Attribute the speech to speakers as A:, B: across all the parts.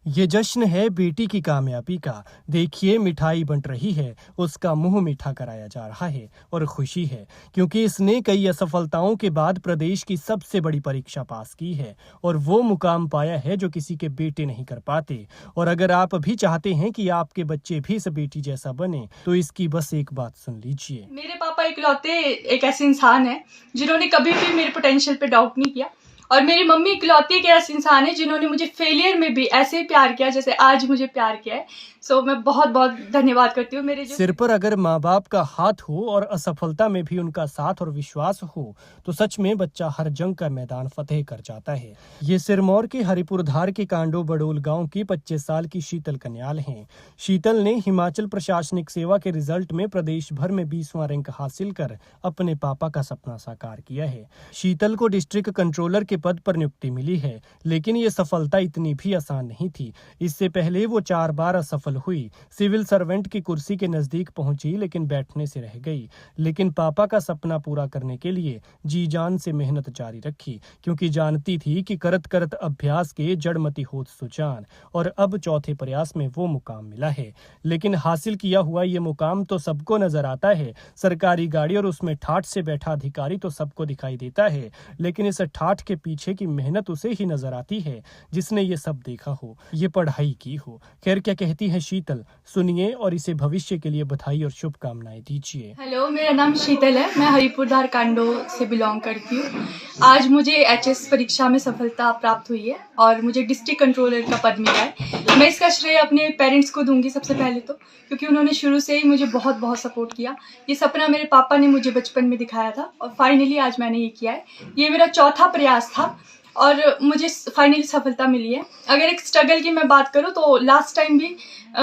A: ये जश्न है बेटी की कामयाबी का। देखिए मिठाई बंट रही है, उसका मुंह मीठा कराया जा रहा है और खुशी है क्योंकि इसने कई असफलताओं के बाद प्रदेश की सबसे बड़ी परीक्षा पास की है और वो मुकाम पाया है जो किसी के बेटे नहीं कर पाते। और अगर आप भी चाहते हैं कि आपके बच्चे भी इस बेटी जैसा बने तो इसकी बस एक बात सुन लीजिए।
B: मेरे पापा इकलौते एक ऐसे इंसान हैं जिन्होंने कभी भी मेरे पोटेंशियल पे डाउट नहीं किया, और मेरी मम्मी इकलौती एक ऐसे इंसान है जिन्होंने मुझे फेलियर में भी ऐसे प्यार किया जैसे आज मुझे प्यार किया है। सो मैं बहुत बहुत धन्यवाद करती हूँ मेरे
A: सिर पर अगर माँ बाप का हाथ हो और असफलता में भी उनका साथ और विश्वास हो तो सच में बच्चा हर जंग का मैदान फतेह कर जाता है। ये सिरमौर के हरिपुरधार के कांडो बडोल गांव की 25 साल की शीतल कन्याल हैं। शीतल ने हिमाचल प्रशासनिक सेवा के रिजल्ट में प्रदेश भर में 20वां रैंक हासिल कर अपने पापा का सपना साकार किया है। शीतल को डिस्ट्रिक्ट कंट्रोलर के पद पर नियुक्ति मिली है, लेकिन ये सफलता इतनी भी आसान नहीं थी। इससे पहले वो 4 बार असफल हुई। सिविल सर्वेंट की कुर्सी के नजदीक पहुंची लेकिन बैठने से रह गई। लेकिन पापा का सपना पूरा करने के लिए जी जान से मेहनत जारी रखी क्योंकि जानती थी कि करत करत अभ्यास के जड़मती होत सुजान। और अब चौथे प्रयास में वो मुकाम मिला है। लेकिन हासिल किया हुआ ये मुकाम तो सबको नजर आता है। सरकारी गाड़ी और उसमें ठाठ से बैठा अधिकारी तो सबको दिखाई देता है, लेकिन इस ठाठ के पीछे की मेहनत उसे ही नजर आती है जिसने ये सब देखा हो, ये पढ़ाई की हो। खैर क्या कहती है शीतल, सुनिए और इसे भविष्य के लिए बधाई और शुभकामनाएं दीजिए।
B: हेलो, मेरा नाम शीतल है। मैं हरिपुरधार कांडो से बिलोंग करती हूँ। आज मुझे एचएस परीक्षा में सफलता प्राप्त हुई है और मुझे डिस्ट्रिक्ट कंट्रोलर का पद मिला है। मैं इसका श्रेय अपने पेरेंट्स को दूंगी सबसे पहले तो, क्योंकि उन्होंने शुरू से ही मुझे बहुत बहुत सपोर्ट किया। ये सपना मेरे पापा ने मुझे बचपन में दिखाया था और फाइनली आज मैंने ये किया है। ये मेरा चौथा प्रयास था और मुझे फाइनली सफलता मिली है। अगर एक स्ट्रगल की मैं बात करूँ तो लास्ट टाइम भी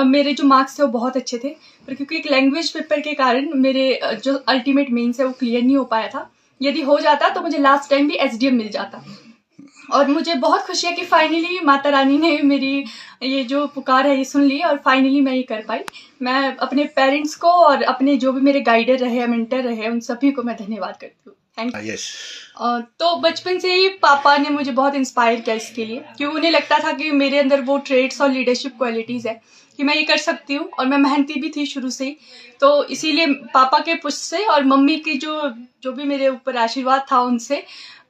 B: मेरे जो मार्क्स थे वो बहुत अच्छे थे, पर क्योंकि एक लैंग्वेज पेपर के कारण मेरे जो अल्टीमेट मेंस है वो क्लियर नहीं हो पाया था। यदि हो जाता तो मुझे लास्ट टाइम भी एसडीएम मिल जाता। और मुझे बहुत खुशी है कि फाइनली माता रानी ने मेरी ये जो पुकार है ये सुन ली और फाइनली मैं ये कर पाई। मैं अपने पेरेंट्स को और अपने जो भी मेरे गाइडर रहे, मेंटर रहे, उन सभी को मैं धन्यवाद करती हूँ। Thank you. तो बचपन से ही पापा ने मुझे बहुत इंस्पायर किया इसके लिए, क्योंकि उन्हें लगता था कि मेरे अंदर वो ट्रेड्स और लीडरशिप क्वालिटीज़ है कि मैं ये कर सकती हूँ, और मैं मेहनती भी थी शुरू से ही। तो इसीलिए पापा के पुश से और मम्मी की जो भी मेरे ऊपर आशीर्वाद था उनसे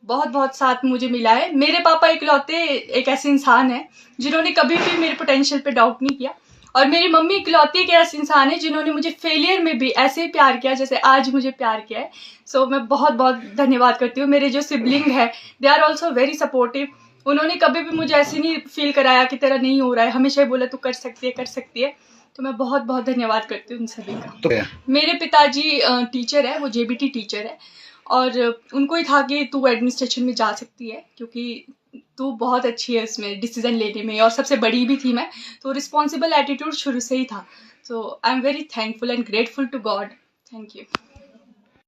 B: बहुत बहुत साथ मुझे मिला है। मेरे पापा इकलौते एक ऐसे इंसान हैं जिन्होंने कभी भी मेरे पोटेंशियल पे डाउट नहीं किया, और मेरी मम्मी इकलौती एक ऐसे इंसान है जिन्होंने मुझे फेलियर में भी ऐसे प्यार किया जैसे आज मुझे प्यार किया है। सो मैं बहुत बहुत धन्यवाद करती हूँ। मेरे जो सिबलिंग है they are also very supportive. उन्होंने कभी भी मुझे ऐसे नहीं फील कराया कि तेरा नहीं हो रहा है, हमेशा ही बोला तू कर सकती है, कर सकती है। तो मैं बहुत बहुत धन्यवाद करती हूँ उन सभी का। मेरे पिताजी टीचर है, वो जेबीटी टीचर है, और उनको ही था कि तू एडमिनिस्ट्रेशन में जा सकती है क्योंकि तू बहुत अच्छी है इसमें डिसीजन लेने में, और सबसे बड़ी भी थी मैं, तो रिस्पॉन्सिबल एटीट्यूड शुरू से ही था। So I am very thankful and grateful to God. Thank you.